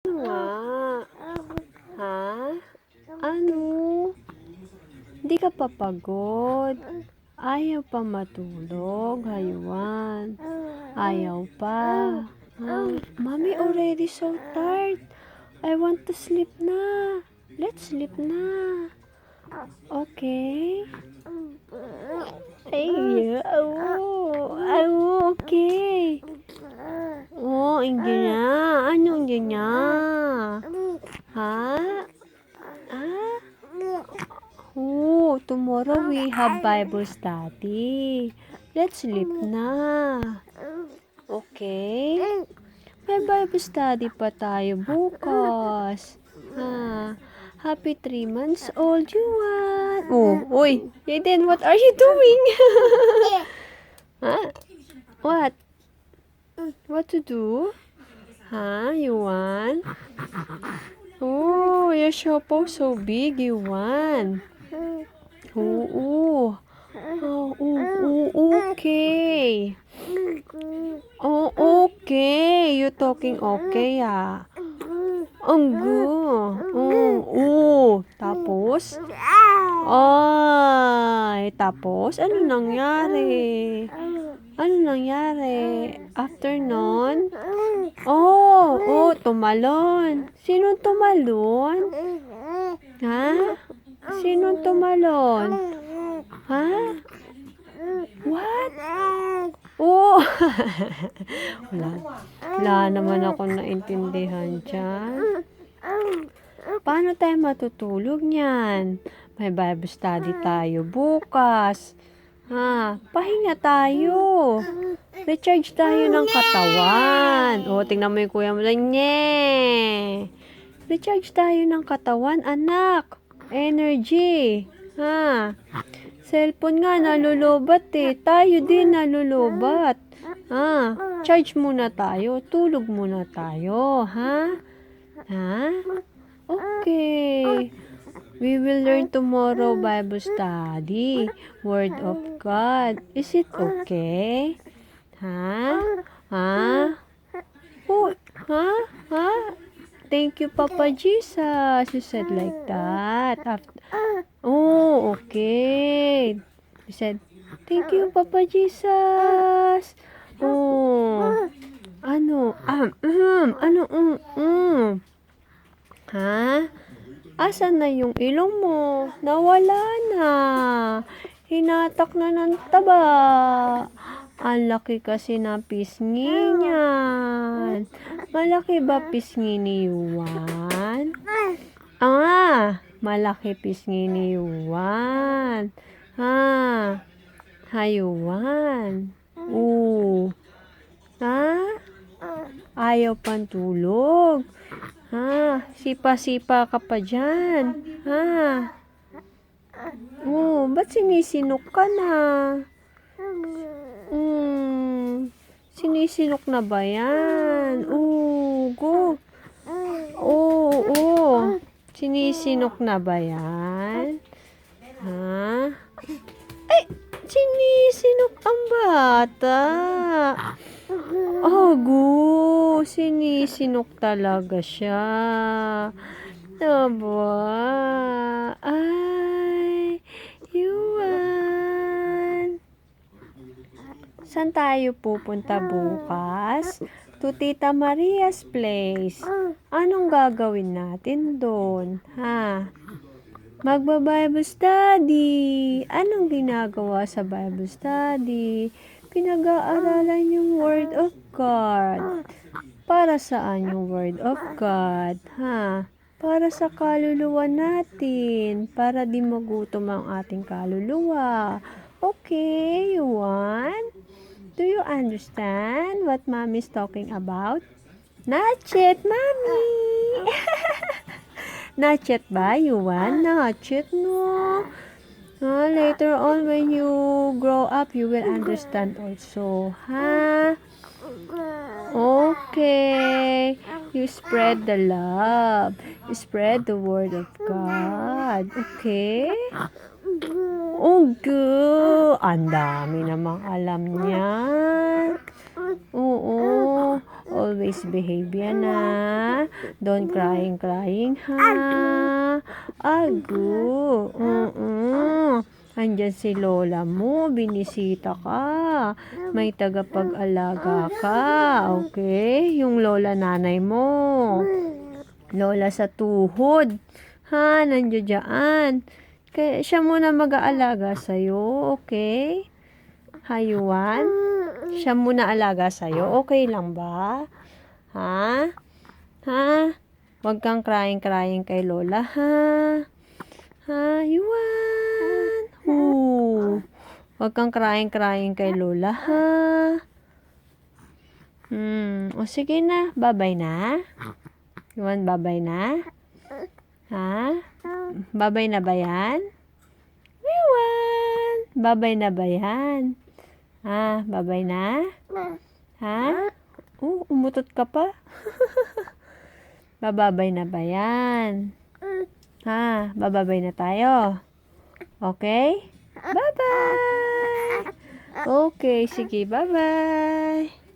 Nga? Ha? Ano? Di ka pa pagod? Ayaw pa matulog, haywan. Ayaw pa. Mommy already so tired. I want to sleep na. Let's sleep na. Okay? Ay, okay. Oh, hindi na. Ano hindi na? Ha? Oh, tomorrow we have Bible study. Let's sleep na. Okay? May Bible study pa tayo bukas. Happy 3 months old, Yuan. Oh, oy. Eden, what are you doing? What? What to do? Yuan? Oh, your shopo so big, Yuan. Oo. Okay. Oh, okay. You talking okay, Ang tapos? Ay, tapos? Ano nangyari? After nun? Tumalon. Sinong tumalon? Sinong tumalon? What? Oh! Wala naman ako naintindihan dyan. Paano tayo matutulog niyan? May Bible study tayo bukas. Pahinga tayo. Recharge tayo ng katawan. Tingnan mo yung kuya mo. Recharge tayo ng katawan, anak. Energy. Cellphone nga nalulubat Tayo din nalulubat. Charge muna tayo. Tulog muna tayo, Okay. We will learn tomorrow Bible study. Word of God. Is it okay? Thank you, Papa Jesus. You said like that. Okay. You said, thank you, Papa Jesus. Ano? Asan na yung ilong mo? Nawala na. Hinatak na ng taba. Ang laki kasi na pisngi niyan. Malaki ba pisngi ni Yuan? Malaki pisngi ni Yuan. Yuan. Ayaw pang tulog. Sipa-sipa ka pa dyan. Ba't sinisinok ka na? Sinisinok na ba yan? Go. Sinisinok na ba yan? Ay, sinisinok ang bata. Sinisinok talaga siya. Ay, Yuan. Saan tayo pupunta bukas? To Tita Maria's place. Anong gagawin natin doon? Magba-Bible study. Anong ginagawa sa Bible study? Pinag-aaralan yung Word of God. Para saan yung Word of God? Para sa kaluluwa natin. Para di magutom ang ating kaluluwa. Okay, Yuan? Do you understand what Mommy is talking about? Not yet, Mommy! Not yet ba, Yuan? Not yet, no? Later on, when you grow up, you will understand also. Okay. You spread the love. You spread the word of God. Okay? Ang dami namang alam niyan. Always behave yan, ha? Don't crying, ha? Agu. Andyan si lola mo, binisita ka. May tagapag-alaga ka, okay? Yung lola nanay mo. Lola sa tuhod. Ha, nandiyo dyan. Kaya siya muna mag-aalaga sa'yo, okay? Hayuan? Siya muna alaga sa'yo, okay lang ba? Ha? Ha? Huwag kang crying kay lola, ha? Ha, Yuan? Huwag kang crying kay lola, ha? O sige na, babay na. Yuan, babay na? Ha? Babay na ba yan? Yuan, babay na ba yan? Ha, babay na? Ha? Umutot ka pa? Bababay na ba yan? Ha, bababay na tayo. Okay? Bye-bye! Okay, sige, bye-bye!